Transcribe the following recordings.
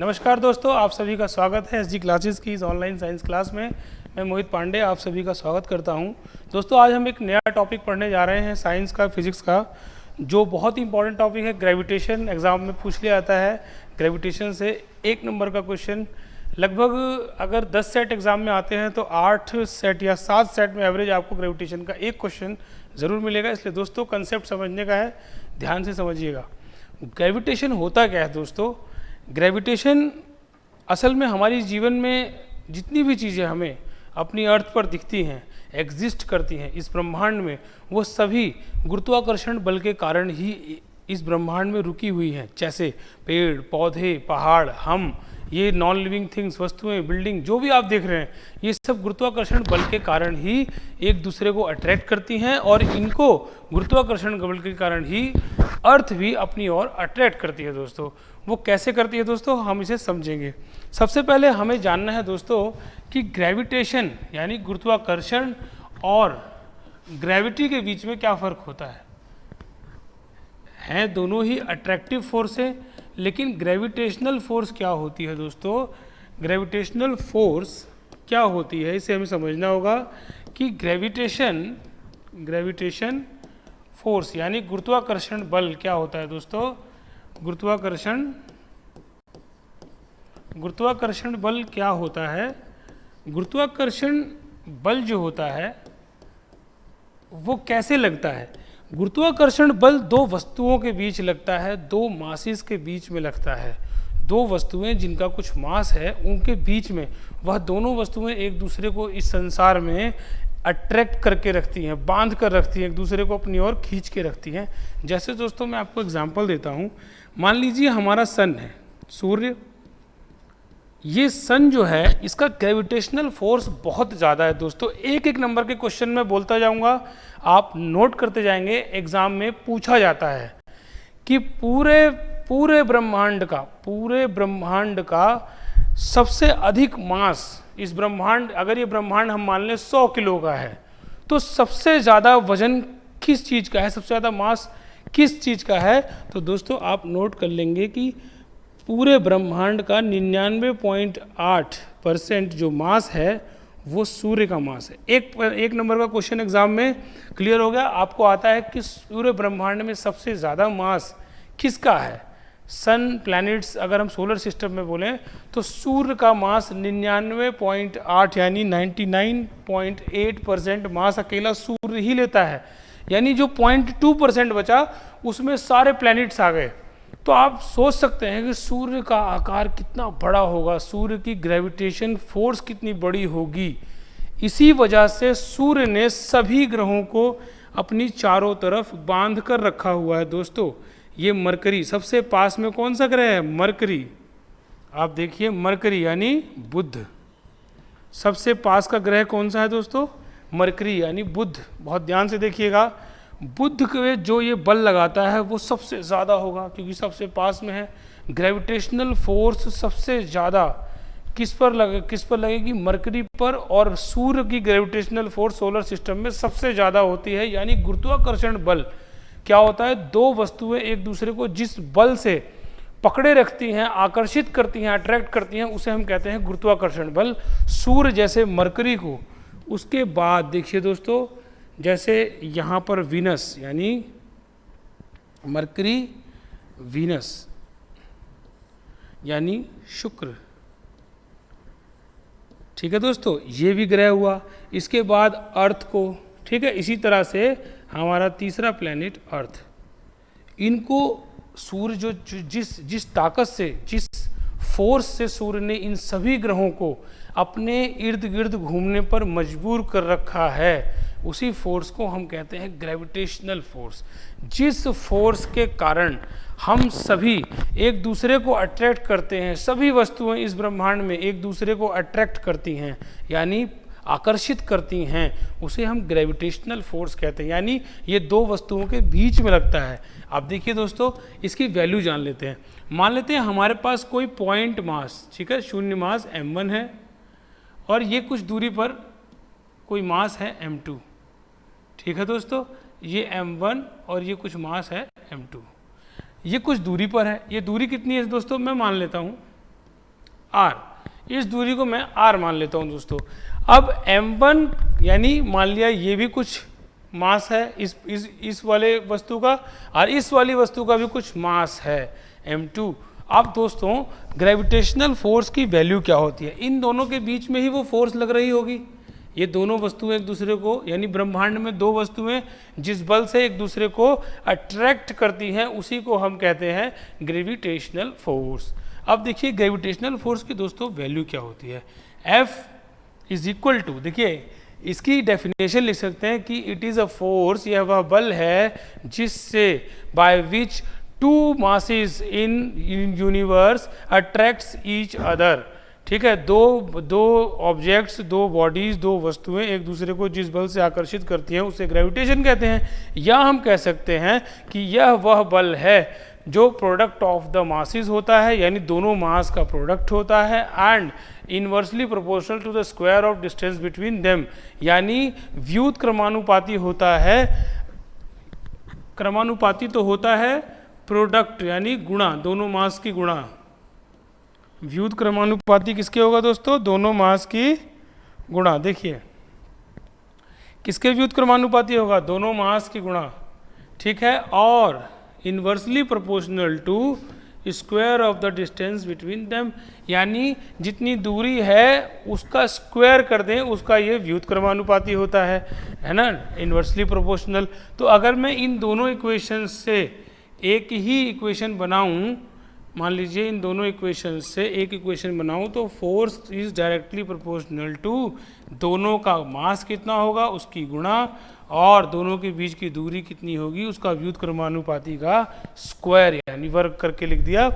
नमस्कार दोस्तों, आप सभी का स्वागत है एसजी क्लासेस की इस ऑनलाइन साइंस क्लास में। मैं मोहित पांडे आप सभी का स्वागत करता हूं। दोस्तों, आज हम एक नया टॉपिक पढ़ने जा रहे हैं साइंस का, फिजिक्स का, जो बहुत ही इंपॉर्टेंट टॉपिक है। ग्रेविटेशन एग्जाम में पूछ लिया जाता है। ग्रेविटेशन से 1 नंबर का क्वेश्चन लगभग अगर 10 सेट एग्जाम में आते हैं तो 8 सेट या 7 सेट में एवरेज आपको ग्रेविटेशन का एक क्वेश्चन ज़रूर मिलेगा। इसलिए दोस्तों कंसेप्ट समझने का है, ध्यान से समझिएगा। ग्रेविटेशन होता क्या है दोस्तों? ग्रेविटेशन असल में हमारी जीवन में जितनी भी चीज़ें हमें अपनी अर्थ पर दिखती हैं, एग्जिस्ट करती हैं इस ब्रह्मांड में, वो सभी गुरुत्वाकर्षण बल के कारण ही इस ब्रह्मांड में रुकी हुई हैं। जैसे पेड़ पौधे, पहाड़, हम, ये नॉन लिविंग थिंग्स, वस्तुएं, बिल्डिंग, जो भी आप देख रहे हैं, ये सब गुरुत्वाकर्षण बल के कारण ही एक दूसरे को अट्रैक्ट करती हैं और इनको गुरुत्वाकर्षण बल के कारण ही अर्थ भी अपनी ओर अट्रैक्ट करती है। दोस्तों, वो कैसे करती है दोस्तों, हम इसे समझेंगे। सबसे पहले हमें जानना है दोस्तों कि ग्रेविटेशन यानी गुरुत्वाकर्षण और ग्रेविटी के बीच में क्या फ़र्क होता है। दोनों ही अट्रैक्टिव फोर्स है, लेकिन ग्रेविटेशनल फोर्स क्या होती है दोस्तों? ग्रेविटेशनल फोर्स क्या होती है, इसे हमें समझना होगा कि ग्रेविटेशन फोर्स यानी गुरुत्वाकर्षण बल क्या होता है दोस्तों? गुरुत्वाकर्षण बल क्या होता है? गुरुत्वाकर्षण बल जो होता है वो कैसे लगता है? गुरुत्वाकर्षण बल दो वस्तुओं के बीच लगता है, दो मासेस के बीच में लगता है। दो वस्तुएं जिनका कुछ मास है उनके बीच में वह दोनों वस्तुएं एक दूसरे को इस संसार में अट्रैक्ट करके रखती हैं, बांध कर रखती हैं, एक दूसरे को अपनी ओर खींच के रखती हैं। जैसे दोस्तों मैं आपको एग्जांपल देता हूँ। मान लीजिए हमारा सन है, सूर्य। ये सन जो है इसका ग्रेविटेशनल फोर्स बहुत ज़्यादा है दोस्तों। एक एक नंबर के क्वेश्चन में बोलता जाऊंगा, आप नोट करते जाएंगे। एग्जाम में पूछा जाता है कि पूरे ब्रह्मांड का सबसे अधिक मास, इस ब्रह्मांड, अगर ये ब्रह्मांड हम मान लें 100 किलो का है, तो सबसे ज़्यादा वजन किस चीज़ का है, सबसे ज़्यादा मास किस चीज़ का है? तो दोस्तों आप नोट कर लेंगे कि पूरे ब्रह्मांड का 99.8% जो मास है वो सूर्य का मास है। एक नंबर का क्वेश्चन एग्जाम में क्लियर हो गया। आपको आता है कि पूरे ब्रह्मांड में सबसे ज़्यादा मास किसका है? सन, प्लैनेट्स, अगर हम सोलर सिस्टम में बोलें तो सूर्य का मास 99.8 यानी 99.8% मास अकेला सूर्य ही लेता है। यानी जो 0.2% बचा उसमें सारे प्लैनेट्स आ गए। तो आप सोच सकते हैं कि सूर्य का आकार कितना बड़ा होगा, सूर्य की ग्रेविटेशन फोर्स कितनी बड़ी होगी। इसी वजह से सूर्य ने सभी ग्रहों को अपनी चारों तरफ बांध कर रखा हुआ है। दोस्तों, ये मरकरी, सबसे पास में कौन सा ग्रह है? मरकरी। आप देखिए, मरकरी यानी बुध। सबसे पास का ग्रह कौन सा है दोस्तों? मरकरी यानी बुध। बहुत ध्यान से देखिएगा, बुध के जो ये बल लगाता है वो सबसे ज़्यादा होगा क्योंकि सबसे पास में है। ग्रेविटेशनल फोर्स सबसे ज़्यादा किस पर लगेगी? मरकरी पर। और सूर्य की ग्रेविटेशनल फोर्स सोलर सिस्टम में सबसे ज़्यादा होती है। यानी गुरुत्वाकर्षण बल क्या होता है? दो वस्तुएं एक दूसरे को जिस बल से पकड़े रखती हैं, आकर्षित करती हैं, अट्रैक्ट करती हैं, उसे हम कहते हैं गुरुत्वाकर्षण बल। सूर्य जैसे मरकरी को, उसके बाद देखिए दोस्तों, जैसे यहाँ पर वीनस यानी मरकरी, वीनस यानी शुक्र। ठीक है दोस्तों, ये भी ग्रह हुआ। इसके बाद अर्थ को, ठीक है, इसी तरह से हमारा तीसरा प्लैनेट अर्थ। इनको सूर्य जो जिस ताकत से, जिस फोर्स से सूर्य ने इन सभी ग्रहों को अपने इर्द गिर्द घूमने पर मजबूर कर रखा है, उसी फोर्स को हम कहते हैं ग्रेविटेशनल फोर्स। जिस फोर्स के कारण हम सभी एक दूसरे को अट्रैक्ट करते हैं, सभी वस्तुएं इस ब्रह्मांड में एक दूसरे को अट्रैक्ट करती हैं यानी आकर्षित करती हैं, उसे हम ग्रेविटेशनल फोर्स कहते हैं। यानी ये दो वस्तुओं के बीच में लगता है। आप देखिए दोस्तों, इसकी वैल्यू जान लेते हैं। मान लेते हैं हमारे पास कोई पॉइंट मास, ठीक है, शून्य मास m1 है और ये कुछ दूरी पर कोई मास है m2। ठीक है दोस्तों, ये m1 और ये कुछ मास है m2। ये कुछ दूरी पर है। ये दूरी कितनी है दोस्तों? मैं मान लेता हूँ r, इस दूरी को मैं r मान लेता हूँ दोस्तों। अब m1 यानी मान लिया ये भी कुछ मास है इस वाले वस्तु का, और इस वाली वस्तु का भी कुछ मास है m2। अब दोस्तों ग्रेविटेशनल फोर्स की वैल्यू क्या होती है, इन दोनों के बीच में ही वो फोर्स लग रही होगी। ये दोनों वस्तुएं एक दूसरे को, यानी ब्रह्मांड में दो वस्तुएं जिस बल से एक दूसरे को अट्रैक्ट करती हैं उसी को हम कहते हैं ग्रेविटेशनल फोर्स। अब देखिए ग्रेविटेशनल फोर्स की दोस्तों वैल्यू क्या होती है, F इज इक्वल टू, देखिए इसकी डेफिनेशन लिख सकते हैं कि इट इज़ अ फोर्स, यह वह बल है जिससे by which two masses in universe attracts each other. ठीक है, दो ऑब्जेक्ट्स, दो बॉडीज, दो वस्तुएं एक दूसरे को जिस बल से आकर्षित करती हैं उसे ग्रेविटेशन कहते हैं। या हम कह सकते हैं कि यह वह बल है जो प्रोडक्ट ऑफ द मासेस होता है, यानी दोनों मास का प्रोडक्ट होता है, and inversely proportional to the square of distance between them, यानी व्युत क्रमानुपाती होता है। क्रमानुपाती तो होता है प्रोडक्ट यानी गुणा, दोनों मास की गुणा। व्युत क्रमानुपाती किसके होगा दोस्तों, दोनों मास की गुणा। देखिए किसके व्युत क्रमानुपाती होगा, दोनों मास की गुणा। ठीक है, और inversely proportional to square of the distance between them, यानी जितनी दूरी है उसका स्क्वायर कर दें उसका ये व्युत क्रमानुपाती होता है ना, इनवर्सली प्रोपोर्शनल। तो अगर मैं इन दोनों इक्वेशन से एक ही इक्वेशन बनाऊं, मान लीजिए इन दोनों इक्वेशन से एक इक्वेशन बनाऊं, तो force is directly proportional to दोनों का मास कितना होगा उसकी गुणा, और दोनों के बीच की दूरी कितनी होगी उसका व्युत क्रमानुपाती का स्क्वायर, यानी वर्ग करके लिख दिया।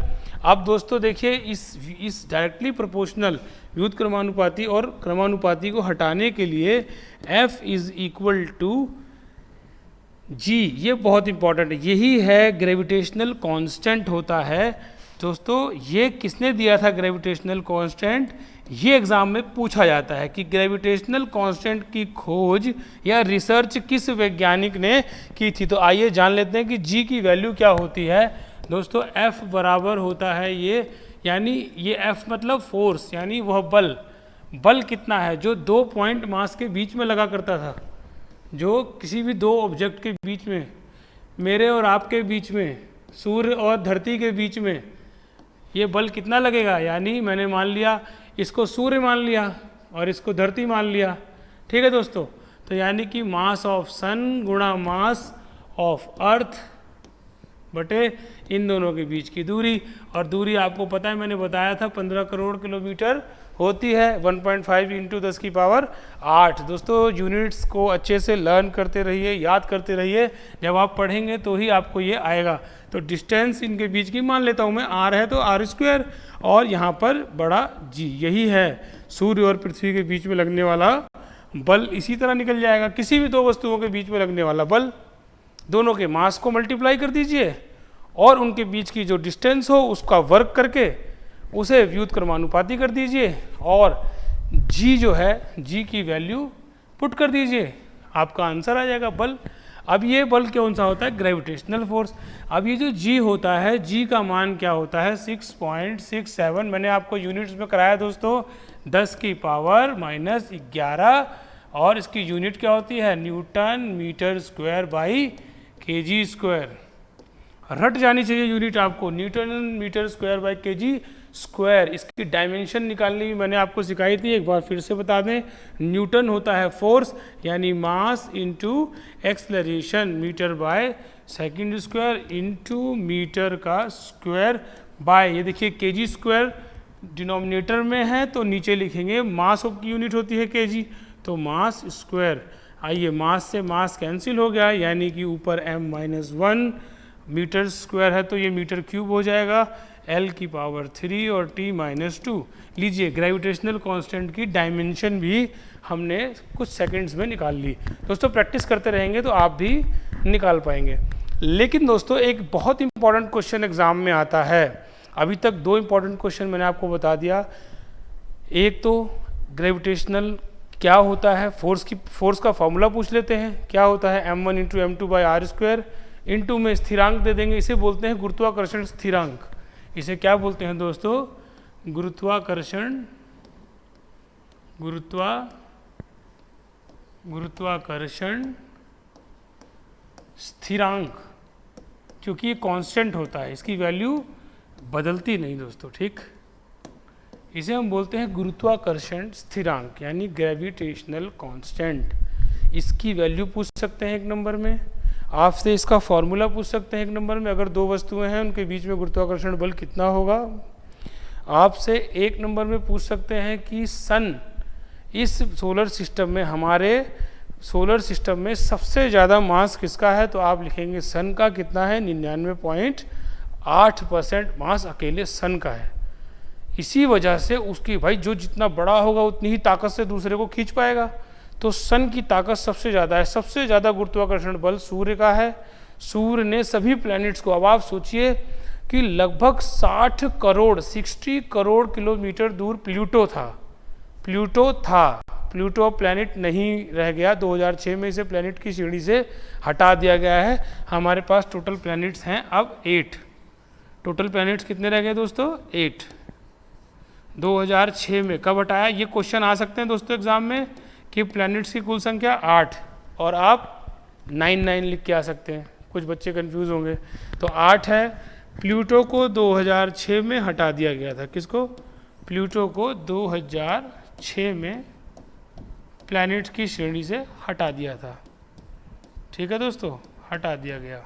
अब दोस्तों देखिए इस डायरेक्टली प्रोपोर्शनल व्युत क्रमानुपाती और क्रमानुपाती को हटाने के लिए F is equal to G, ये बहुत इंपॉर्टेंट है, यही है ग्रेविटेशनल कांस्टेंट होता है दोस्तों। ये किसने दिया था ग्रेविटेशनल कांस्टेंट, ये एग्जाम में पूछा जाता है कि ग्रेविटेशनल कांस्टेंट की खोज या रिसर्च किस वैज्ञानिक ने की थी। तो आइए जान लेते हैं कि G की वैल्यू क्या होती है दोस्तों। F बराबर होता है ये, यानी ये F मतलब फोर्स, यानी वह बल कितना है जो दो पॉइंट मास के बीच में लगा करता था, जो किसी भी दो ऑब्जेक्ट के बीच में, मेरे और आपके बीच में, सूर्य और धरती के बीच में, ये बल कितना लगेगा। यानी मैंने मान लिया इसको सूर्य मान लिया और इसको धरती मान लिया। ठीक है दोस्तों, तो यानी कि मास ऑफ सन गुणा मास ऑफ अर्थ बटे इन दोनों के बीच की दूरी, और दूरी आपको पता है मैंने बताया था 15 करोड़ किलोमीटर होती है, 1.5 इंटू 10 की पावर 8। दोस्तों यूनिट्स को अच्छे से लर्न करते रहिए, याद करते रहिए, जब आप पढ़ेंगे तो ही आपको ये आएगा। तो डिस्टेंस इनके बीच की मान लेता हूँ मैं, r है तो r स्क्वायर, और यहाँ पर बड़ा G, यही है सूर्य और पृथ्वी के बीच में लगने वाला बल। इसी तरह निकल जाएगा किसी भी दो वस्तुओं के बीच में लगने वाला बल, दोनों के मास को मल्टीप्लाई कर दीजिए और उनके बीच की जो डिस्टेंस हो उसका वर्ग करके उसे व्युत क्रमानुपाती कर दीजिए, और G जो है G की वैल्यू पुट कर दीजिए, आपका आंसर आ जाएगा बल। अब ये बल कौन सा होता है, ग्रेविटेशनल फोर्स। अब ये जो G होता है, G का मान क्या होता है 6.67, मैंने आपको यूनिट्स में कराया दोस्तों 10 की पावर -11, और इसकी यूनिट क्या होती है newton metre square by KG square. रट जानी चाहिए यूनिट आपको, newton metre square by KG square. इसकी डायमेंशन निकालनी भी मैंने आपको सिखाई थी, एक बार फिर से बता दें। न्यूटन होता है फोर्स यानी mass into acceleration, metre by second square into metre का स्क्वायर बाय, ये देखिए केजी स्क्वायर डिनोमिनेटर में है तो नीचे लिखेंगे मास की यूनिट होती है केजी, तो मास स्क्वायर। आइए मास से मास कैंसिल हो गया, यानी कि ऊपर m-1 मीटर स्क्वायर है तो ये मीटर क्यूब हो जाएगा, L की पावर 3 और T-2। लीजिए ग्रेविटेशनल कांस्टेंट की डायमेंशन भी हमने कुछ सेकंड्स में निकाल ली। दोस्तों प्रैक्टिस करते रहेंगे तो आप भी निकाल पाएंगे। लेकिन दोस्तों एक बहुत इंपॉर्टेंट क्वेश्चन एग्जाम में आता है। अभी तक दो इंपॉर्टेंट क्वेश्चन मैंने आपको बता दिया। एक तो ग्रेविटेशनल क्या होता है, फोर्स का फॉर्मूला पूछ लेते हैं, क्या होता है m1 into m2 by R square, into में स्थिरांक दे देंगे, इसे बोलते हैं गुरुत्वाकर्षण स्थिरांक। इसे क्या बोलते हैं दोस्तों, गुरुत्वाकर्षण स्थिरांक, क्योंकि ये कांस्टेंट होता है, इसकी वैल्यू बदलती नहीं दोस्तों, ठीक। इसे हम बोलते हैं गुरुत्वाकर्षण स्थिरांक यानी ग्रेविटेशनल कांस्टेंट। इसकी वैल्यू पूछ सकते हैं 1 नंबर में, आपसे इसका फॉर्मूला पूछ सकते हैं 1 नंबर में। अगर 2 वस्तुएं हैं उनके बीच में गुरुत्वाकर्षण बल कितना होगा। आपसे 1 नंबर में पूछ सकते हैं कि सन इस सोलर सिस्टम में, हमारे सोलर सिस्टम में सबसे ज़्यादा मास किसका है, तो आप लिखेंगे सन का कितना है, 99.8% मास अकेले सन का है। इसी वजह से उसकी भाई जो जितना बड़ा होगा उतनी ही ताकत से दूसरे को खींच पाएगा, तो सन की ताकत सबसे ज़्यादा है। सबसे ज़्यादा गुरुत्वाकर्षण बल सूर्य का है। सूर्य ने सभी प्लैनेट्स को, अब आप सोचिए कि लगभग 60 करोड़ किलोमीटर दूर प्लूटो था। प्लूटो प्लैनेट नहीं रह गया, 2006 में इसे प्लैनेट की श्रेणी से हटा दिया गया है। हमारे पास टोटल प्लैनेट्स हैं अब 8। टोटल प्लैनेट्स कितने रह गए दोस्तों, 8। 2006 में कब हटाया, ये क्वेश्चन आ सकते हैं दोस्तों एग्जाम में कि प्लैनेट्स की कुल संख्या 8 और आप 9 लिख के आ सकते हैं, कुछ बच्चे कंफ्यूज होंगे। तो 8 है। प्लूटो को 2006 में हटा दिया गया था। किसको, प्लूटो को 2006 में प्लैनेट्स की श्रेणी से हटा दिया था, ठीक है दोस्तों, हटा दिया गया।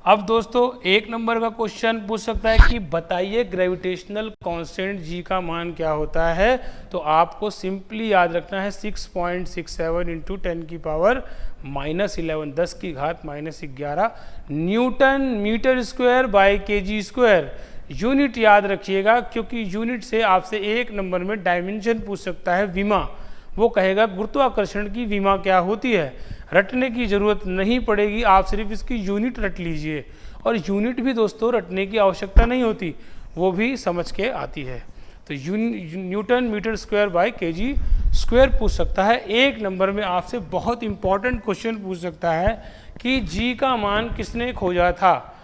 अब दोस्तों 1 नंबर का क्वेश्चन पूछ सकता है कि बताइए ग्रेविटेशनल कांस्टेंट जी का मान क्या होता है। तो आपको सिंपली याद रखना है 6.67 इंटू 10 की पावर -11, 10 की घात -11 newton metre square by KG square. Unit याद रखिएगा, क्योंकि यूनिट से आपसे 1 नंबर में डायमेंशन पूछ सकता है, विमा। वो कहेगा गुरुत्वाकर्षण की विमा क्या होती है। रटने की ज़रूरत नहीं पड़ेगी, आप सिर्फ इसकी यूनिट रट लीजिए। और यूनिट भी दोस्तों रटने की आवश्यकता नहीं होती, वो भी समझ के आती है। तो newton metre square by KG square पूछ सकता है। 1 नंबर में आपसे बहुत इंपॉर्टेंट क्वेश्चन पूछ सकता है कि जी का मान किसने खोजा था,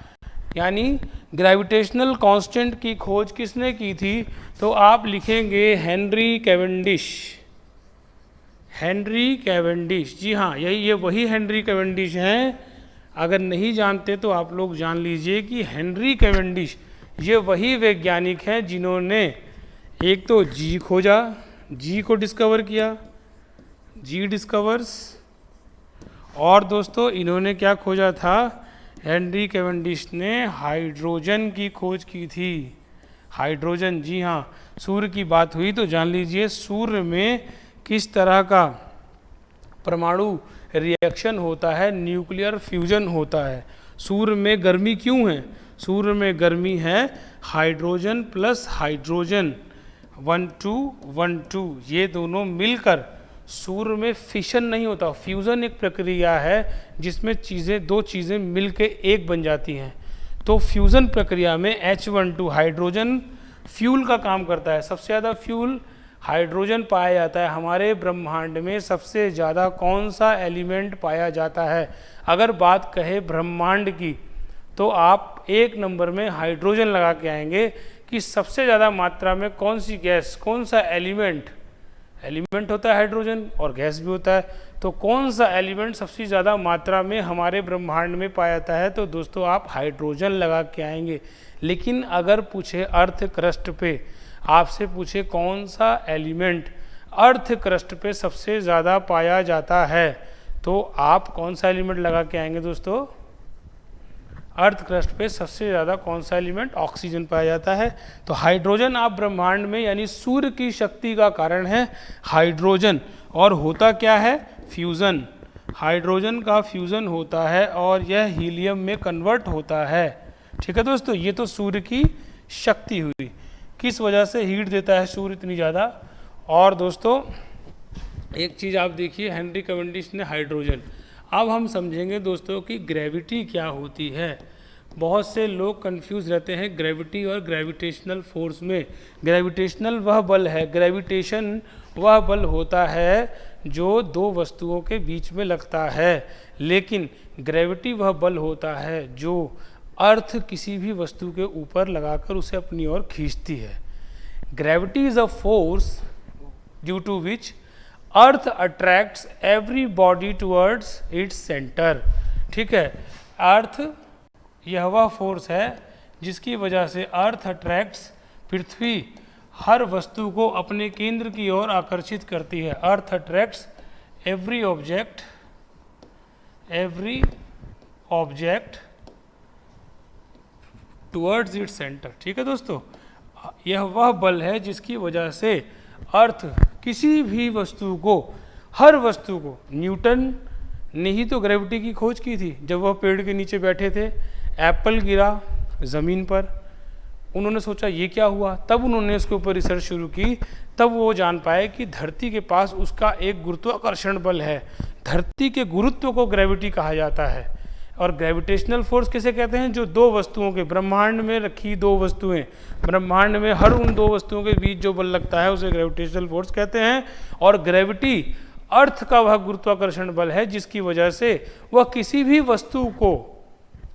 यानी ग्रेविटेशनल कांस्टेंट की खोज किसने की थी। तो आप लिखेंगे हेनरी कैवेंडिश। जी हाँ, ये वही हेनरी कैवेंडिश हैं। अगर नहीं जानते तो आप लोग जान लीजिए कि हेनरी कैवेंडिश ये वही वैज्ञानिक हैं जिन्होंने एक तो जी खोजा, जी को डिस्कवर किया, जी डिस्कवर्स, और दोस्तों इन्होंने क्या खोजा था, हेनरी कैवेंडिश ने हाइड्रोजन की खोज की थी। हाइड्रोजन, जी हाँ, सूर्य की बात हुई तो जान लीजिए सूर्य में किस तरह का परमाणु रिएक्शन होता है, न्यूक्लियर फ्यूजन होता है। सूर्य में गर्मी क्यों है, सूर्य में गर्मी है हाइड्रोजन प्लस हाइड्रोजन 1212, ये दोनों मिलकर सूर्य में फिशन नहीं होता, फ्यूज़न एक प्रक्रिया है जिसमें दो चीज़ें मिलके एक बन जाती हैं। तो फ्यूज़न प्रक्रिया में H12 हाइड्रोजन फ्यूल का काम करता है। सबसे ज़्यादा फ्यूल हाइड्रोजन पाया जाता है। हमारे ब्रह्मांड में सबसे ज़्यादा कौन सा एलिमेंट पाया जाता है, अगर बात कहे ब्रह्मांड की, तो आप 1 नंबर में हाइड्रोजन लगा के आएंगे कि सबसे ज़्यादा मात्रा में कौन सी गैस, कौन सा एलिमेंट होता है हाइड्रोजन, और गैस भी होता है। तो कौन सा एलिमेंट सबसे ज़्यादा मात्रा में हमारे ब्रह्मांड में पाया जाता है, तो दोस्तों आप हाइड्रोजन लगा के आएंगे। लेकिन अगर पूछे अर्थ क्रस्ट पे, आपसे पूछे कौन सा एलिमेंट अर्थ क्रस्ट पे सबसे ज़्यादा पाया जाता है, तो आप कौन सा एलिमेंट लगा के आएंगे दोस्तों, अर्थ क्रस्ट पे सबसे ज़्यादा कौन सा एलिमेंट, ऑक्सीजन पाया जाता है। तो हाइड्रोजन आप ब्रह्मांड में यानी सूर्य की शक्ति का कारण है हाइड्रोजन। और होता क्या है, फ्यूज़न, हाइड्रोजन का फ्यूज़न होता है और यह हीलियम में कन्वर्ट होता है। ठीक है दोस्तों, ये तो सूर्य की शक्ति हुई, किस वजह से हीट देता है सूर्य इतनी ज़्यादा। और दोस्तों एक चीज़ आप देखिए, हेनरी कैवेंडिश ने हाइड्रोजन। अब हम समझेंगे दोस्तों कि ग्रेविटी क्या होती है। बहुत से लोग कंफ्यूज रहते हैं ग्रेविटी और ग्रेविटेशनल फोर्स में। ग्रेविटेशनल वह बल है, ग्रेविटेशन वह बल होता है जो दो वस्तुओं के बीच में लगता है, लेकिन ग्रेविटी वह बल होता है जो अर्थ किसी भी वस्तु के ऊपर लगाकर उसे अपनी ओर खींचती है। Gravity is a force due to which earth attracts every body towards its centre. ठीक है, अर्थ यह वह फोर्स है जिसकी वजह से अर्थ अट्रैक्ट्स, पृथ्वी हर वस्तु को अपने केंद्र की ओर आकर्षित करती है। अर्थ attracts every object towards its centre. ठीक है दोस्तों, यह वह बल है जिसकी वजह से अर्थ किसी भी वस्तु को, हर वस्तु को, न्यूटन ने ही तो ग्रेविटी की खोज की थी। जब वह पेड़ के नीचे बैठे थे, एप्पल गिरा ज़मीन पर, उन्होंने सोचा ये क्या हुआ, तब उन्होंने इसके ऊपर रिसर्च शुरू की, तब वो जान पाए कि धरती के पास उसका एक गुरुत्वाकर्षण बल है। धरती के गुरुत्व को ग्रेविटी कहा जाता है। और ग्रेविटेशनल फोर्स किसे कहते हैं? जो दो वस्तुओं के, ब्रह्मांड में रखी दो वस्तुएं, ब्रह्मांड में हर उन दो वस्तुओं के बीच जो बल लगता है उसे ग्रेविटेशनल फोर्स कहते हैं। और ग्रेविटी अर्थ का वह गुरुत्वाकर्षण बल है जिसकी वजह से वह किसी भी वस्तु को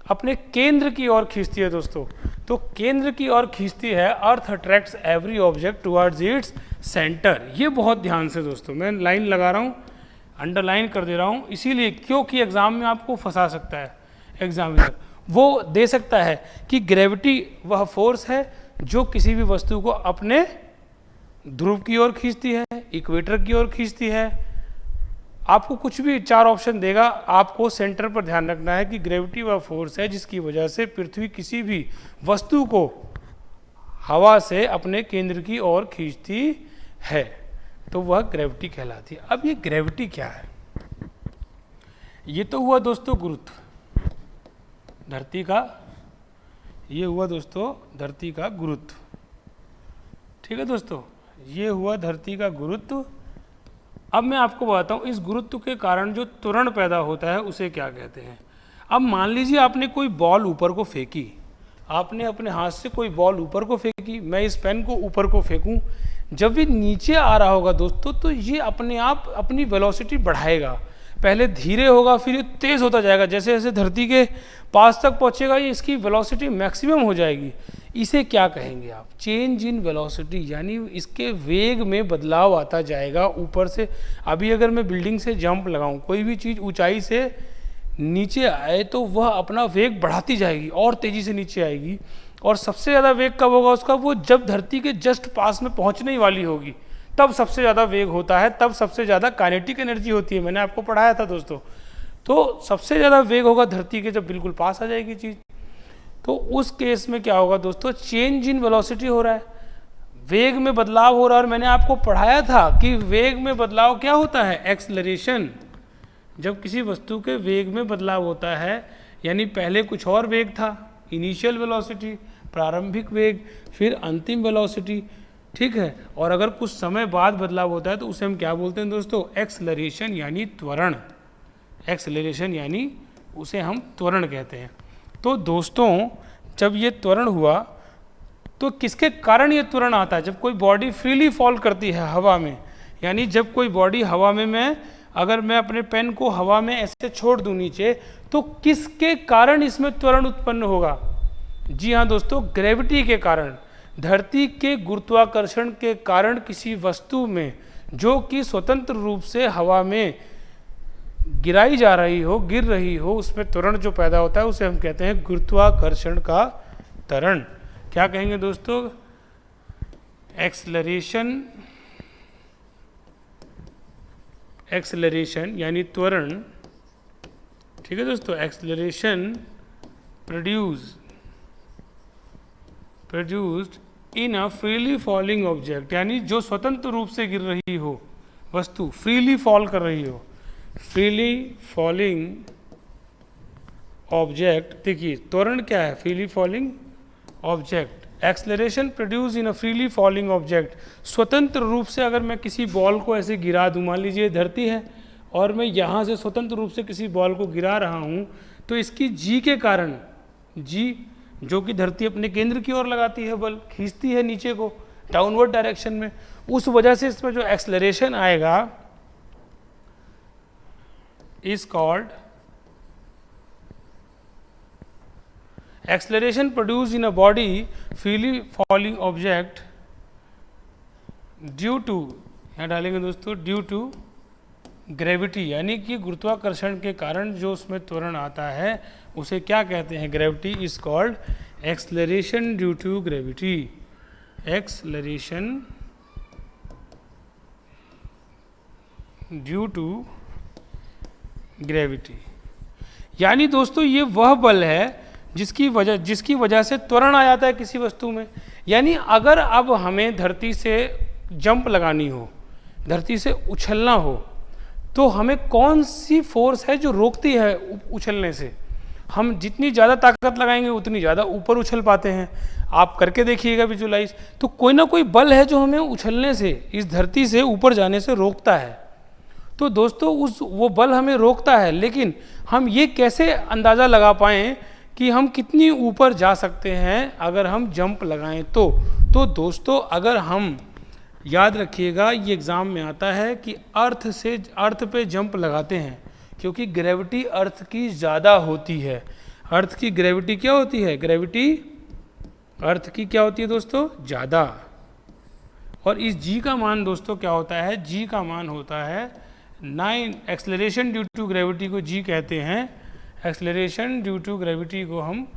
अपने केंद्र की ओर खींचती है दोस्तों। तो केंद्र की ओर खींचती है। अर्थ attracts every object towards its centre. ये बहुत ध्यान से दोस्तों, मैं लाइन लगा रहा हूँ, अंडरलाइन कर दे रहा हूँ, इसीलिए क्योंकि एग्जाम में आपको फंसा सकता है एग्जामिनर। वो दे सकता है कि ग्रेविटी वह फोर्स है जो किसी भी वस्तु को अपने ध्रुव की ओर खींचती है, इक्वेटर की ओर खींचती है। आपको कुछ भी चार ऑप्शन देगा, आपको सेंटर पर ध्यान रखना है कि ग्रेविटी वह फोर्स है जिसकी वजह से पृथ्वी किसी भी वस्तु को हवा से अपने केंद्र की ओर खींचती है, तो वह ग्रेविटी कहलाती है। अब ये ग्रेविटी क्या है? ये तो हुआ दोस्तों गुरुत्व धरती का, ये हुआ दोस्तों धरती का गुरुत्व। ठीक है दोस्तों, ये हुआ धरती का गुरुत्व। अब मैं आपको बताता हूँ इस गुरुत्व के कारण जो त्वरण पैदा होता है उसे क्या कहते हैं। अब मान लीजिए आपने कोई बॉल ऊपर को फेंकी, आपने अपने हाथ से कोई बॉल ऊपर को फेंकी, मैं इस पेन को ऊपर को फेंकूं, जब ये नीचे आ रहा होगा दोस्तों तो ये अपने आप अपनी वेलोसिटी बढ़ाएगा। पहले धीरे होगा, फिर ये तेज़ होता जाएगा, जैसे जैसे धरती के पास तक पहुँचेगा ये इसकी वेलोसिटी मैक्सिमम हो जाएगी। इसे क्या कहेंगे आप? चेंज इन वेलोसिटी, यानी इसके वेग में बदलाव आता जाएगा ऊपर से। अभी अगर मैं बिल्डिंग से जंप लगाऊं, कोई भी चीज़ ऊंचाई से नीचे आए तो वह अपना वेग बढ़ाती जाएगी और तेज़ी से नीचे आएगी। और सबसे ज़्यादा वेग कब होगा उसका? वो जब धरती के जस्ट पास में पहुँचने ही वाली होगी, तब सबसे ज़्यादा वेग होता है, तब सबसे ज़्यादा काइनेटिक एनर्जी होती है। मैंने आपको पढ़ाया था दोस्तों। तो सबसे ज़्यादा वेग होगा धरती के जब बिल्कुल पास आ जाएगी चीज़। तो उस केस में क्या होगा दोस्तों? चेंज इन वेलोसिटी हो रहा है, वेग में बदलाव हो रहा है। और मैंने आपको पढ़ाया था कि वेग में बदलाव क्या होता है? एक्सेलरेशन। जब किसी वस्तु के वेग में बदलाव होता है, यानी पहले कुछ और वेग था, इनिशियल वेलोसिटी, प्रारंभिक वेग, फिर अंतिम वेलोसिटी। ठीक है, और अगर कुछ समय बाद बदलाव होता है तो उसे हम क्या बोलते हैं दोस्तों? एक्सेलरेशन यानी त्वरण। एक्सेलरेशन यानी उसे हम त्वरण कहते हैं। तो दोस्तों जब ये त्वरण हुआ तो किसके कारण ये त्वरण आता है? जब कोई बॉडी फ्रीली फॉल करती है हवा में, यानी जब कोई बॉडी हवा में अगर मैं अपने पेन को हवा में ऐसे छोड़ दूं नीचे, तो किसके कारण इसमें त्वरण उत्पन्न होगा? जी हाँ दोस्तों, ग्रेविटी के कारण। धरती के गुरुत्वाकर्षण के कारण किसी वस्तु में जो कि स्वतंत्र रूप से हवा में गिराई जा रही हो, गिर रही हो, उसमें त्वरण जो पैदा होता है उसे हम कहते हैं गुरुत्वाकर्षण का त्वरण। क्या कहेंगे दोस्तों? एक्सेलरेशन। एक्सेलरेशन यानी त्वरण। ठीक है दोस्तों, acceleration produced in a freely falling object, यानी जो स्वतंत्र रूप से गिर रही हो वस्तु, फ्रीली फॉल कर रही हो, फ्रीली फॉलिंग ऑब्जेक्ट। देखिए त्वरण क्या है? Freely falling object. Acceleration produce in a freely falling object. स्वतंत्र रूप से अगर मैं किसी बॉल को ऐसे गिरा दूं, मान लीजिए धरती है और मैं यहाँ से स्वतंत्र रूप से किसी बॉल को गिरा रहा हूँ, तो इसकी जी के कारण, जी जो कि धरती अपने केंद्र की ओर लगाती है बल, खींचती है नीचे को डाउनवर्ड डायरेक्शन में, उस वजह से इसमें जो एक्सेलरेशन आएगा is called acceleration produce in a body freely falling object due to, यहाँ डालेंगे दोस्तों, ड्यू टू ग्रेविटी, यानी कि गुरुत्वाकर्षण के कारण जो उसमें त्वरण आता है उसे क्या कहते हैं? Gravity is called acceleration due to gravity. Acceleration due to gravity, यानी दोस्तों ये वह बल है जिसकी वजह से त्वरण आ जाता है किसी वस्तु में। यानी अगर अब हमें धरती से जंप लगानी हो, धरती से उछलना हो, तो हमें कौन सी फोर्स है जो रोकती है उछलने से? हम जितनी ज़्यादा ताकत लगाएंगे उतनी ज़्यादा ऊपर उछल पाते हैं। आप करके देखिएगा विजुलाइज। तो कोई ना कोई बल है जो हमें उछलने से, इस धरती से ऊपर जाने से रोकता है। तो दोस्तों वो बल हमें रोकता है, लेकिन हम ये कैसे अंदाज़ा लगा पाएँ कि हम कितनी ऊपर जा सकते हैं अगर हम जंप लगाएं? तो दोस्तों अगर हम, याद रखिएगा ये एग्ज़ाम में आता है कि अर्थ पे जंप लगाते हैं, क्योंकि ग्रेविटी अर्थ की ज़्यादा होती है। अर्थ की ग्रेविटी क्या होती है? ग्रेविटी अर्थ की क्या होती है दोस्तों? ज़्यादा। और इस जी का मान दोस्तों क्या होता है? जी का मान होता है 9। एक्सलरेशन ड्यू टू ग्रेविटी को जी कहते हैं, एक्सलरेशन ड्यू टू ग्रेविटी को हम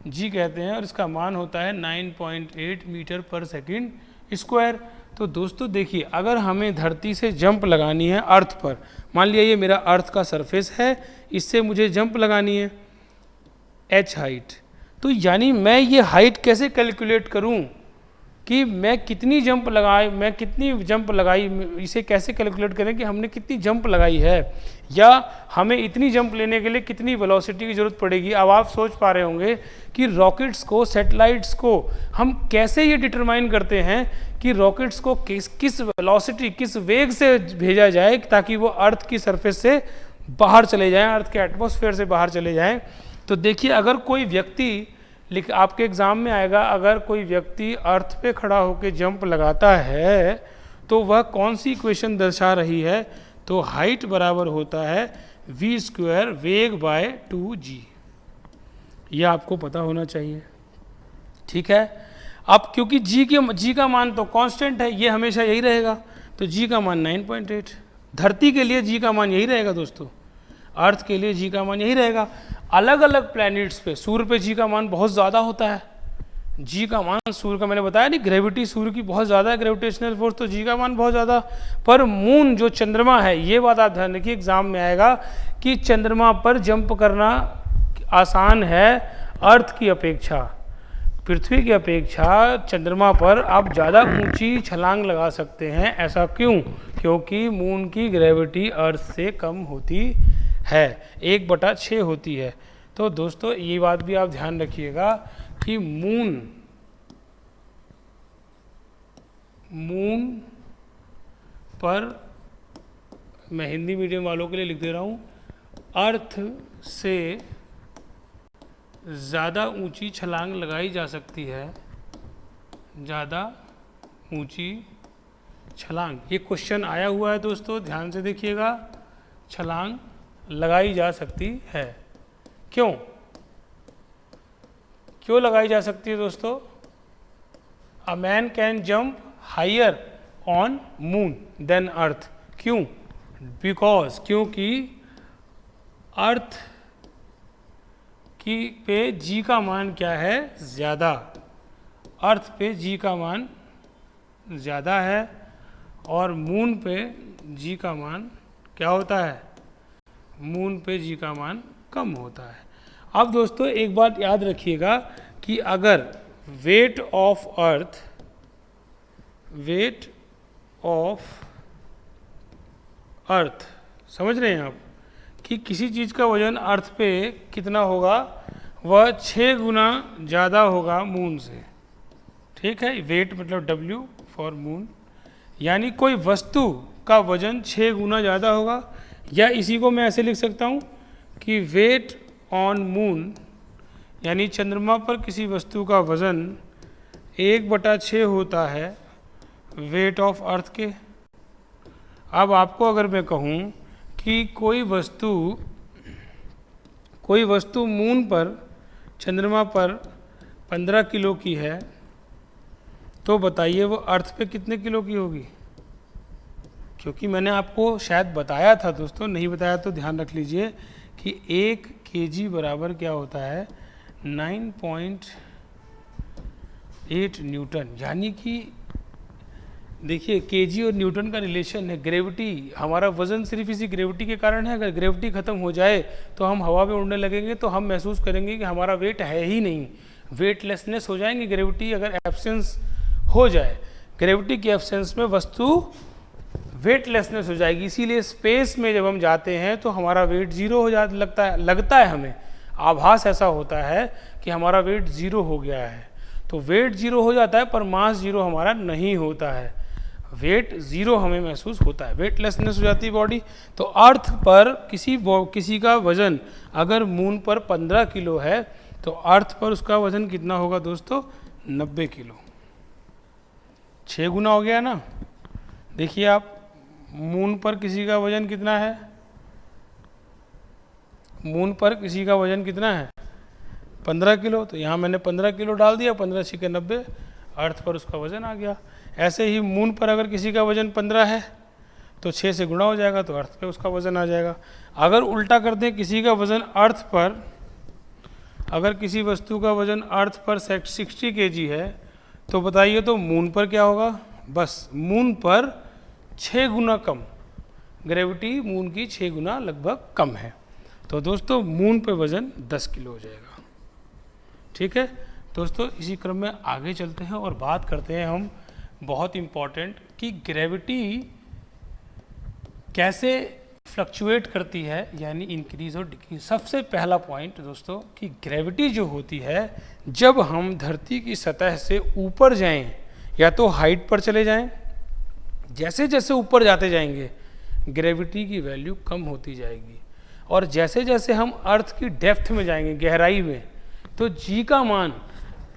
जी कहते हैं, और इसका मान होता है 9.8 मीटर पर सेकंड स्क्वायर। तो दोस्तों देखिए, अगर हमें धरती से जंप लगानी है अर्थ पर, मान लिया ये मेरा अर्थ का सरफेस है, इससे मुझे जंप लगानी है h हाइट, तो यानी मैं ये हाइट कैसे कैलकुलेट करूं कि मैं कितनी जंप लगाई, इसे कैसे कैलकुलेट करें कि हमने कितनी जंप लगाई है, या हमें इतनी जंप लेने के लिए कितनी वेलोसिटी की ज़रूरत पड़ेगी। अब आप सोच पा रहे होंगे कि रॉकेट्स को, सैटेलाइट्स को हम कैसे ये डिटरमाइन करते हैं कि रॉकेट्स को किस वेलोसिटी, किस वेग से भेजा जाए ताकि वो अर्थ की सरफेस से बाहर चले जाएँ, अर्थ के एटमॉस्फेयर से बाहर चले जाएँ। तो देखिए, अगर कोई व्यक्ति, आपके एग्ज़ाम में आएगा, अगर कोई व्यक्ति अर्थ पे खड़ा होकर जंप लगाता है तो वह कौन सी इक्वेशन दर्शा रही है? तो हाइट बराबर होता है v² वेग बाय 2g। यह आपको पता होना चाहिए, ठीक है। अब क्योंकि g का मान तो कांस्टेंट है, ये हमेशा यही रहेगा, तो g का मान 9.8। धरती के लिए g का मान यही रहेगा दोस्तों, अर्थ के लिए g का मान यही रहेगा। अलग अलग प्लैनेट्स पे, सूर्य पे जी का मान बहुत ज़्यादा होता है, जी का मान सूर्य का, मैंने बताया नहीं, ग्रेविटी सूर्य की बहुत ज़्यादा है, ग्रेविटेशनल फोर्स, तो जी का मान बहुत ज़्यादा। पर मून जो चंद्रमा है, ये बात आप ध्यान रखिए, एग्जाम में आएगा कि चंद्रमा पर जंप करना आसान है अर्थ की अपेक्षा, पृथ्वी की अपेक्षा चंद्रमा पर आप ज़्यादा ऊंची छलांग लगा सकते हैं। ऐसा क्यों? क्योंकि मून की ग्रेविटी अर्थ से कम होती है, 1/6 होती है। तो दोस्तों ये बात भी आप ध्यान रखिएगा कि मून पर, मैं हिंदी मीडियम वालों के लिए लिख दे रहा हूँ, अर्थ से ज़्यादा ऊंची छलांग लगाई जा सकती है, ज़्यादा ऊंची छलांग। ये क्वेश्चन आया हुआ है दोस्तों, ध्यान से देखिएगा, छलांग लगाई जा सकती है। क्यों लगाई जा सकती है दोस्तों? A man can jump higher on moon than earth. क्यों? बिकॉज, क्योंकि अर्थ की पे जी का मान क्या है? ज़्यादा। अर्थ पे जी का मान ज़्यादा है और मून पे जी का मान क्या होता है? मून पे जी का मान कम होता है। अब दोस्तों एक बात याद रखिएगा कि अगर वेट ऑफ अर्थ, समझ रहे हैं आप कि किसी चीज़ का वजन अर्थ पे कितना होगा? वह 6 गुना ज़्यादा होगा मून से, ठीक है। वेट मतलब W फॉर मून, यानी कोई वस्तु का वजन 6 गुना ज़्यादा होगा। या इसी को मैं ऐसे लिख सकता हूँ कि वेट ऑन मून, यानी चंद्रमा पर किसी वस्तु का वज़न 1/6 होता है वेट ऑफ अर्थ के। अब आपको अगर मैं कहूँ कि कोई वस्तु मून पर चंद्रमा पर 15 किलो की है, तो बताइए वो अर्थ पे कितने किलो की होगी? क्योंकि मैंने आपको शायद बताया था दोस्तों, नहीं बताया तो ध्यान रख लीजिए कि 1 kg बराबर क्या होता है? 9.8 न्यूटन। यानी कि देखिए केजी और न्यूटन का रिलेशन है। ग्रेविटी, हमारा वजन सिर्फ इसी ग्रेविटी के कारण है। अगर ग्रेविटी खत्म हो जाए तो हम हवा में उड़ने लगेंगे, तो हम महसूस करेंगे कि हमारा वेट है ही नहीं, वेटलेसनेस हो जाएंगे। ग्रेविटी अगर एब्सेंस हो जाए, ग्रेविटी की एब्सेंस में वस्तु वेटलेसनेस हो जाएगी। इसीलिए स्पेस में जब हम जाते हैं तो हमारा वेट जीरो हो जाता लगता है हमें, आभास ऐसा होता है कि हमारा वेट जीरो हो गया है। तो वेट जीरो हो जाता है पर मास जीरो हमारा नहीं होता है, वेट जीरो हमें महसूस होता है, वेटलेसनेस हो जाती है बॉडी। तो अर्थ पर किसी का वजन अगर मून पर 15 किलो है तो अर्थ पर उसका वजन कितना होगा दोस्तों? 90 किलो। 6 गुना हो गया ना। देखिए आप, मून पर किसी का वजन कितना है? मून पर किसी का वजन कितना है? 15 किलो। तो यहाँ मैंने 15 किलो डाल दिया, 15 छिके 90, अर्थ पर उसका वजन आ गया। ऐसे ही मून पर अगर किसी का वजन 15 है तो 6 से गुणा हो जाएगा, तो अर्थ पे उसका वजन आ जाएगा। अगर उल्टा कर दें, किसी का वजन अर्थ पर, अगर किसी वस्तु का वजन अर्थ पर 60 kg है तो बताइए तो मून पर क्या होगा? बस मून पर 6 गुना कम, ग्रेविटी मून की 6 गुना लगभग कम है। तो दोस्तों मून पे वजन 10 किलो हो जाएगा। ठीक है दोस्तों, इसी क्रम में आगे चलते हैं और बात करते हैं हम बहुत इम्पॉर्टेंट कि ग्रेविटी कैसे फ्लक्चुएट करती है, यानी इंक्रीज और डिक्रीज। सबसे पहला पॉइंट दोस्तों कि ग्रेविटी जो होती है, जब हम धरती की सतह से ऊपर जाएं या तो हाइट पर चले जाएं, जैसे जैसे ऊपर जाते जाएंगे ग्रेविटी की वैल्यू कम होती जाएगी, और जैसे जैसे हम अर्थ की डेप्थ में जाएंगे, गहराई में, तो जी का मान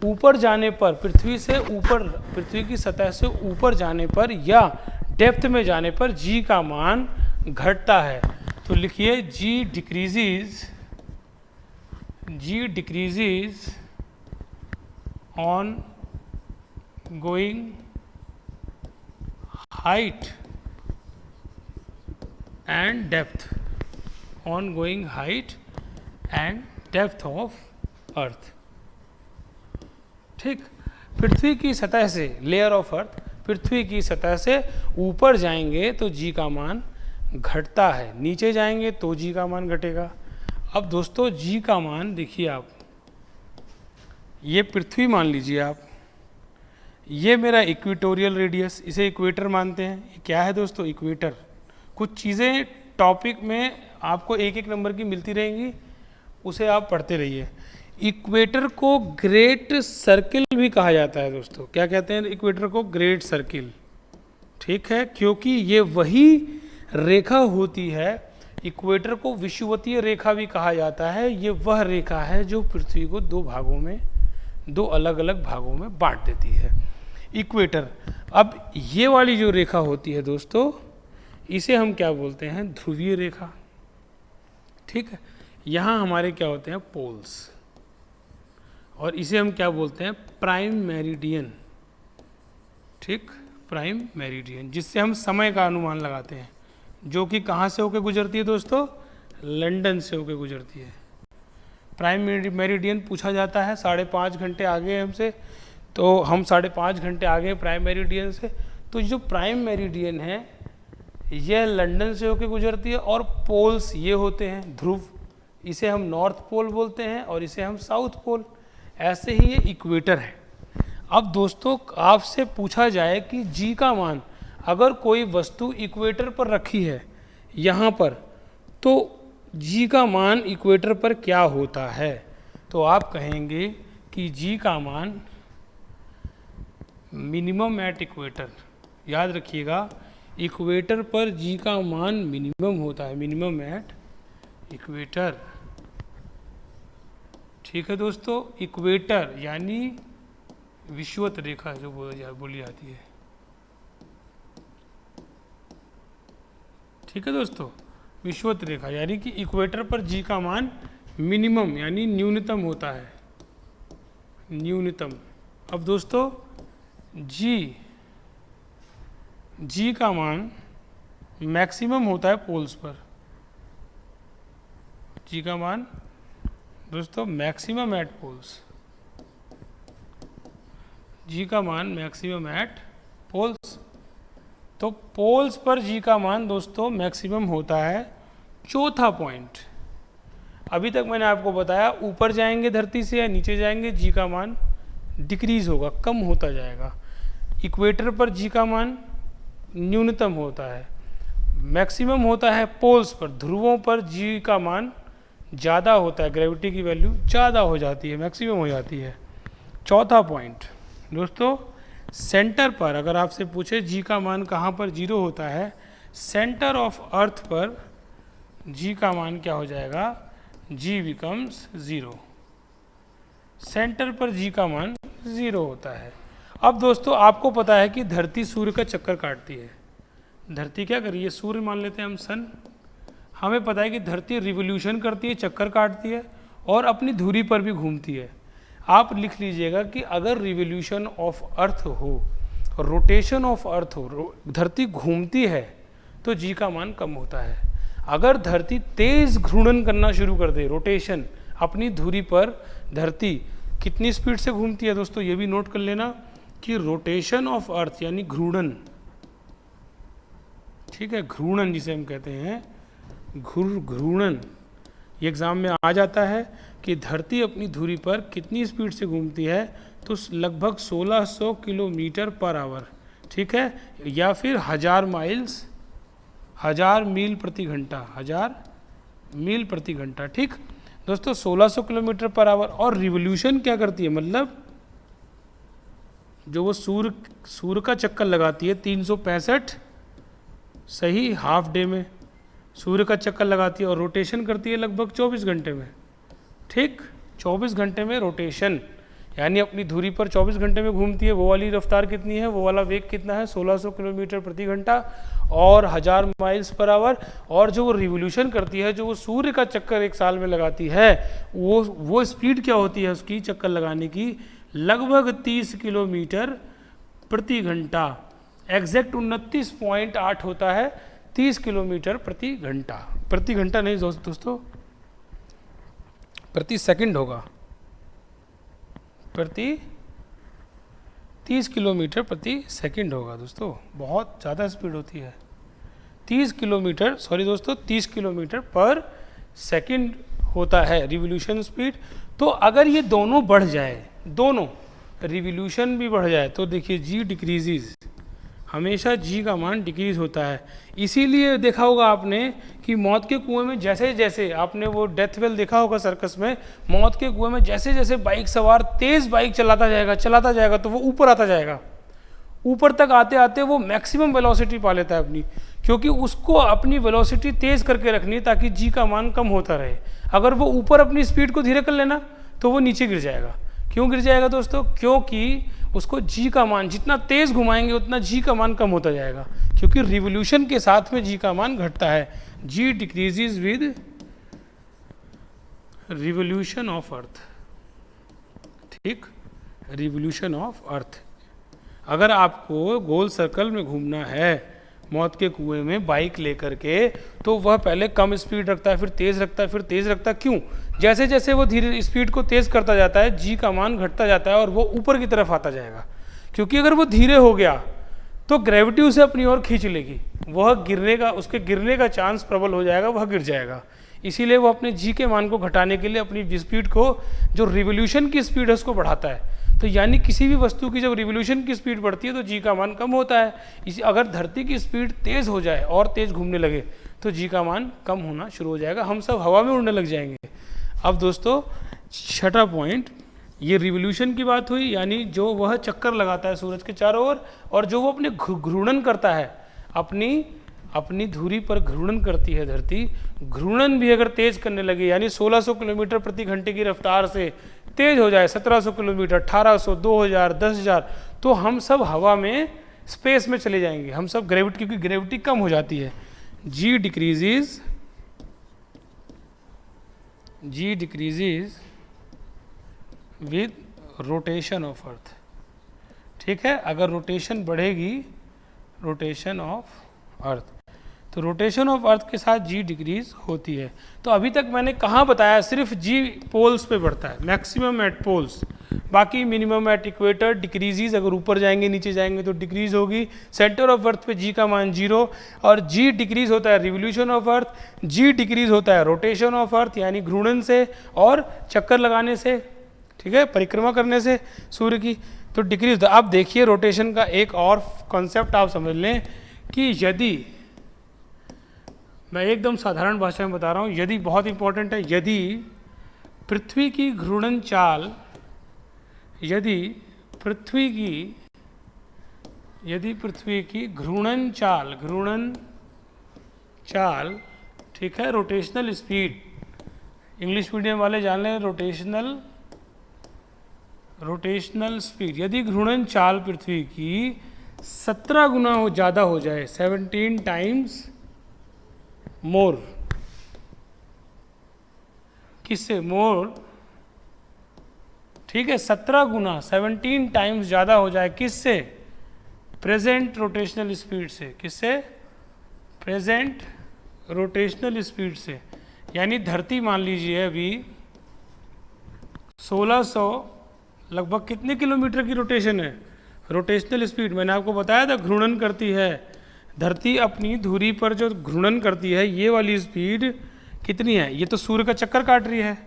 ऊपर जाने पर, पृथ्वी से ऊपर, पृथ्वी की सतह से ऊपर जाने पर या डेप्थ में जाने पर जी का मान घटता है। तो लिखिए g decreases on going height and depth, on going height and depth of earth. ठीक, पृथ्वी की सतह से, लेयर ऑफ अर्थ, पृथ्वी की सतह से ऊपर जाएंगे तो जी का मान घटता है, नीचे जाएंगे तो जी का मान घटेगा। अब दोस्तों जी का मान देखिए आप, ये पृथ्वी मान लीजिए आप, ये मेरा इक्वेटोरियल रेडियस, इसे इक्वेटर मानते हैं। ये क्या है दोस्तों? इक्वेटर। कुछ चीज़ें टॉपिक में आपको एक एक नंबर की मिलती रहेंगी, उसे आप पढ़ते रहिए। इक्वेटर को ग्रेट सर्किल भी कहा जाता है दोस्तों। क्या कहते हैं इक्वेटर को? Great circle. ठीक है, क्योंकि ये वही रेखा होती है, इक्वेटर को विषुवतीय रेखा भी कहा जाता है। ये वह रेखा है जो पृथ्वी को दो भागों में, दो अलग अलग भागों में बांट देती है, इक्वेटर। अब ये वाली जो रेखा होती है दोस्तों, इसे हम क्या बोलते हैं? ध्रुवीय रेखा। ठीक है, यहाँ हमारे क्या होते हैं? पोल्स। और इसे हम क्या बोलते हैं? Prime meridian. ठीक, प्राइम मेरिडियन, जिससे हम समय का अनुमान लगाते हैं, जो कि कहाँ से होकर गुजरती है दोस्तों? लंदन से होकर गुजरती है। प्राइम मेरिडियन पूछा जाता है, 5.5 घंटे आगे है हमसे, तो हम 5.5 घंटे आगे प्राइम मेरिडियन से। तो जो प्राइम मेरिडियन है यह लंदन से होकर गुजरती है, और पोल्स ये होते हैं ध्रुव, इसे हम नॉर्थ पोल बोलते हैं और इसे हम साउथ पोल। ऐसे ही ये इक्वेटर है। अब दोस्तों आपसे पूछा जाए कि जी का मान, अगर कोई वस्तु इक्वेटर पर रखी है यहाँ पर, तो जी का मान इक्वेटर पर क्या होता है? तो आप कहेंगे कि जी का मान मिनिमम एट इक्वेटर। याद रखिएगा, इक्वेटर पर जी का मान मिनिमम होता है, मिनिमम एट इक्वेटर। ठीक है दोस्तों, इक्वेटर यानी विषुवत रेखा जो बोली जाती है। ठीक है दोस्तों, विषुवत रेखा यानी कि इक्वेटर पर जी का मान मिनिमम यानी न्यूनतम होता है। न्यूनतम। अब दोस्तों जी का मान मैक्सिमम होता है पोल्स पर। जी का मान दोस्तों मैक्सिमम एट पोल्स, जी का मान मैक्सिमम एट पोल्स। तो पोल्स पर जी का मान दोस्तों मैक्सिमम होता है। चौथा पॉइंट, अभी तक मैंने आपको बताया ऊपर जाएंगे धरती से या नीचे जाएंगे जी का मान डिक्रीज होगा, कम होता जाएगा। इक्वेटर पर जी का मान न्यूनतम होता है, मैक्सिमम होता है पोल्स पर, ध्रुवों पर जी का मान ज़्यादा होता है, ग्रेविटी की वैल्यू ज़्यादा हो जाती है, मैक्सिमम हो जाती है। चौथा पॉइंट दोस्तों, सेंटर पर अगर आपसे पूछे जी का मान कहाँ पर जीरो होता है, सेंटर ऑफ अर्थ पर जी का मान क्या हो जाएगा, जी बिकम्स ज़ीरो। सेंटर पर जी का मान ज़ीरो होता है। अब दोस्तों आपको पता है कि धरती सूर्य का चक्कर काटती है। धरती क्या कर रही है, सूर्य मान लेते हैं हम सन। हमें पता है कि धरती रिवोल्यूशन करती है, चक्कर काटती है और अपनी धुरी पर भी घूमती है। आप लिख लीजिएगा कि अगर रिवोल्यूशन ऑफ अर्थ हो, रोटेशन ऑफ अर्थ हो, धरती घूमती है तो जी का मान कम होता है। अगर धरती तेज घूर्णन करना शुरू कर दे, रोटेशन अपनी धुरी पर, धरती कितनी स्पीड से घूमती है दोस्तों, ये भी नोट कर लेना कि रोटेशन ऑफ अर्थ यानी घूर्णन, ठीक है, घूर्णन जिसे हम कहते हैं, घूर्णन, ये एग्जाम में आ जाता है कि धरती अपनी धुरी पर कितनी स्पीड से घूमती है, तो लगभग 1600 किलोमीटर पर आवर, ठीक है, या फिर 1000 माइल्स, 1000 मील प्रति घंटा, 1000 मील प्रति घंटा, ठीक दोस्तों, 1600 किलोमीटर पर आवर। और रिवोल्यूशन क्या करती है, मतलब जो वो सूर्य का चक्कर लगाती है 365 सही हाफ डे में सूर्य का चक्कर लगाती है और रोटेशन करती है लगभग 24 घंटे में, ठीक, 24 घंटे में रोटेशन, यानी अपनी धुरी पर 24 घंटे में घूमती है। वो वाली रफ्तार कितनी है, वो वाला वेग कितना है, 1600 किलोमीटर प्रति घंटा और 1000 माइल्स पर आवर। और जो वो रिवोल्यूशन करती है, जो वो सूर्य का चक्कर एक साल में लगाती है, वो स्पीड क्या होती है उसकी चक्कर लगाने की, लगभग 30 किलोमीटर प्रति घंटा, एग्जैक्ट 29.8 होता है, 30 किलोमीटर प्रति घंटा, प्रति घंटा नहीं दोस्तों, प्रति सेकंड होगा, प्रति 30 किलोमीटर प्रति सेकंड होगा दोस्तों, बहुत ज़्यादा स्पीड होती है। 30 किलोमीटर, सॉरी दोस्तों, 30 किलोमीटर पर सेकंड होता है रिवोल्यूशन स्पीड। तो अगर ये दोनों बढ़ जाए, दोनों रिवोल्यूशन भी बढ़ जाए, तो देखिए जी डिक्रीजेज, हमेशा जी का मान डिक्रीज होता है। इसीलिए देखा होगा आपने कि मौत के कुएं में जैसे जैसे, आपने वो डेथ वेल देखा होगा सर्कस में, मौत के कुएं में जैसे जैसे बाइक सवार तेज बाइक चलाता जाएगा तो वो ऊपर आता जाएगा। ऊपर तक आते आते वो मैक्सिमम वेलोसिटी पा लेता है अपनी, क्योंकि उसको अपनी वेलोसिटी तेज करके रखनी है ताकि जी का मान कम होता रहे। अगर वो ऊपर अपनी स्पीड को धीरे कर लेना तो वो नीचे गिर जाएगा। क्यों गिर जाएगा दोस्तों, क्योंकि उसको जी का मान जितना तेज घुमाएंगे उतना जी का मान कम होता जाएगा, क्योंकि रिवोल्यूशन के साथ में जी का मान घटता है। G decreases with revolution of earth, ठीक, रिवोल्यूशन ऑफ अर्थ। अगर आपको गोल सर्कल में घूमना है मौत के कुएं में बाइक लेकर के, तो वह पहले कम स्पीड रखता है, फिर तेज रखता है, फिर तेज रखता है। क्यों, जैसे जैसे वो धीरे स्पीड को तेज करता जाता है, जी का मान घटता जाता है और वो ऊपर की तरफ आता जाएगा। क्योंकि अगर वो धीरे हो गया तो ग्रेविटी उसे अपनी ओर खींच लेगी, वह गिरने का, उसके गिरने का चांस प्रबल हो जाएगा, वह गिर जाएगा। इसीलिए वो अपने जी के मान को घटाने के लिए अपनी स्पीड को, जो रिवोल्यूशन की स्पीड है, उसको बढ़ाता है। तो यानी किसी भी वस्तु की जब रिवोल्यूशन की स्पीड बढ़ती है तो जी का मान कम होता है। इसी अगर धरती की स्पीड तेज़ हो जाए और तेज़ घूमने लगे तो जी का मान कम होना शुरू हो जाएगा, हम सब हवा में उड़ने लग जाएंगे। अब दोस्तों छठा पॉइंट, ये रिवोल्यूशन की बात हुई, यानी जो वह चक्कर लगाता है सूरज के चारों ओर, और जो वो अपने घूर्णन करता है, अपनी धुरी पर घूर्णन करती है धरती। घूर्णन भी अगर तेज करने लगे, यानी 1600 किलोमीटर प्रति घंटे की रफ्तार से तेज हो जाए, 1700 किलोमीटर, 1800, 2000, 10,000, तो हम सब हवा में, स्पेस में चले जाएंगे, हम सब ग्रेविटी, क्योंकि ग्रेविटी कम हो जाती है। G decreases with rotation of earth. ठीक है, अगर रोटेशन बढ़ेगी, रोटेशन ऑफ अर्थ, तो रोटेशन ऑफ अर्थ के साथ जी डिक्रीज होती है। तो अभी तक मैंने कहाँ बताया, सिर्फ जी पोल्स पे बढ़ता है, मैक्सिमम एट पोल्स, बाकी मिनिमम एट इक्वेटर डिक्रीजेज, अगर ऊपर जाएंगे नीचे जाएंगे तो डिक्रीज होगी। सेंटर ऑफ अर्थ पे जी का मान 0, और जी डिक्रीज होता है revolution of earth, G decrease होता है रोटेशन ऑफ अर्थ यानी घूर्णन से और चक्कर लगाने से, ठीक है, परिक्रमा करने से सूर्य की, तो डिक्रीज होता है। अब देखिए रोटेशन का एक और कॉन्सेप्ट आप समझ लें कि यदि, मैं एकदम साधारण भाषा में बता रहा हूँ, यदि बहुत इंपॉर्टेंट है, यदि पृथ्वी की घूर्णन चाल, यदि पृथ्वी की घूर्णन चाल, ठीक है, रोटेशनल स्पीड, इंग्लिश मीडियम वाले जान लें, रोटेशनल स्पीड, यदि घूर्णन चाल पृथ्वी की 17 गुना ज़्यादा हो जाए, 17 टाइम्स मोर, किससे, मोर, ठीक है, 17 गुना 17 टाइम्स ज़्यादा हो जाए, किससे, प्रेजेंट रोटेशनल स्पीड से, किससे, प्रेजेंट रोटेशनल स्पीड से, यानी धरती मान लीजिए अभी 1600 लगभग कितने किलोमीटर की रोटेशन है, रोटेशनल स्पीड, मैंने आपको बताया था घूर्णन करती है धरती अपनी धुरी पर, जो घूर्णन करती है, ये वाली स्पीड कितनी है, ये तो सूर्य का चक्कर काट रही है,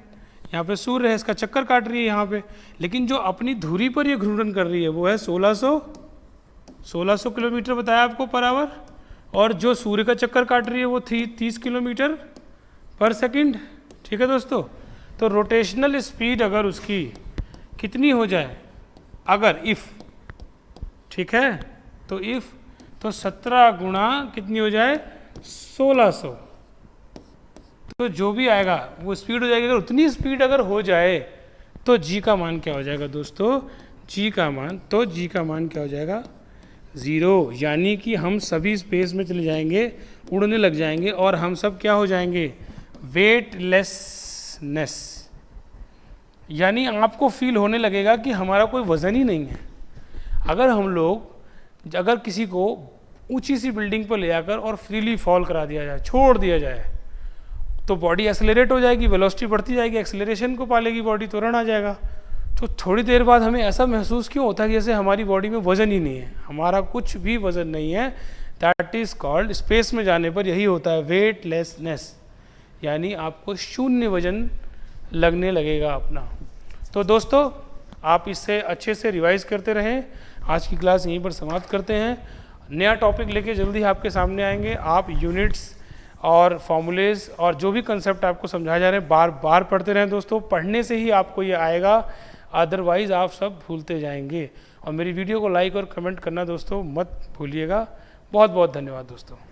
यहाँ पे सूर्य है, इसका चक्कर काट रही है यहाँ पे, लेकिन जो अपनी धुरी पर ये घूर्णन कर रही है वो है 1600 किलोमीटर बताया आपको पर आवर, और जो सूर्य का चक्कर काट रही है वो 30 किलोमीटर पर सेकंड। ठीक है दोस्तों, तो रोटेशनल स्पीड अगर उसकी कितनी हो जाए, अगर इफ़, ठीक है, तो इफ़, तो 17 गुना कितनी हो जाए, 1600, तो जो भी आएगा वो स्पीड हो जाएगी। अगर उतनी स्पीड अगर हो जाए तो जी का मान क्या हो जाएगा दोस्तों, जी का मान क्या हो जाएगा, 0, यानी कि हम सभी स्पेस में चले जाएंगे, उड़ने लग जाएंगे, और हम सब क्या हो जाएंगे, वेटलेसनेस, यानी आपको फील होने लगेगा कि हमारा कोई वज़न ही नहीं है। अगर हम लोग, अगर किसी को ऊंची सी बिल्डिंग पर ले जाकर और फ्रीली फॉल करा दिया जाए, छोड़ दिया जाए, तो बॉडी एक्सेलरेट हो जाएगी, वेलोसिटी बढ़ती जाएगी, एक्सेलरेशन को पालेगी बॉडी, त्वरण आ जाएगा। तो थोड़ी देर बाद हमें ऐसा महसूस क्यों होता है कि जैसे हमारी बॉडी में वज़न ही नहीं है, हमारा कुछ भी वज़न नहीं है। दैट इज़ कॉल्ड, स्पेस में जाने पर यही होता है, वेटलेसनेस, यानी आपको शून्य वजन लगने लगेगा अपना। तो दोस्तों आप इससे अच्छे से रिवाइज करते रहें। आज की क्लास यहीं पर समाप्त करते हैं, नया टॉपिक लेके जल्दी आपके सामने आएंगे। आप यूनिट्स और फॉर्मूलेज और जो भी कंसेप्ट आपको समझाए जा रहे हैं बार बार पढ़ते रहें दोस्तों, पढ़ने से ही आपको ये आएगा, अदरवाइज़ आप सब भूलते जाएंगे। और मेरी वीडियो को लाइक और कमेंट करना दोस्तों मत भूलिएगा। बहुत बहुत धन्यवाद दोस्तों।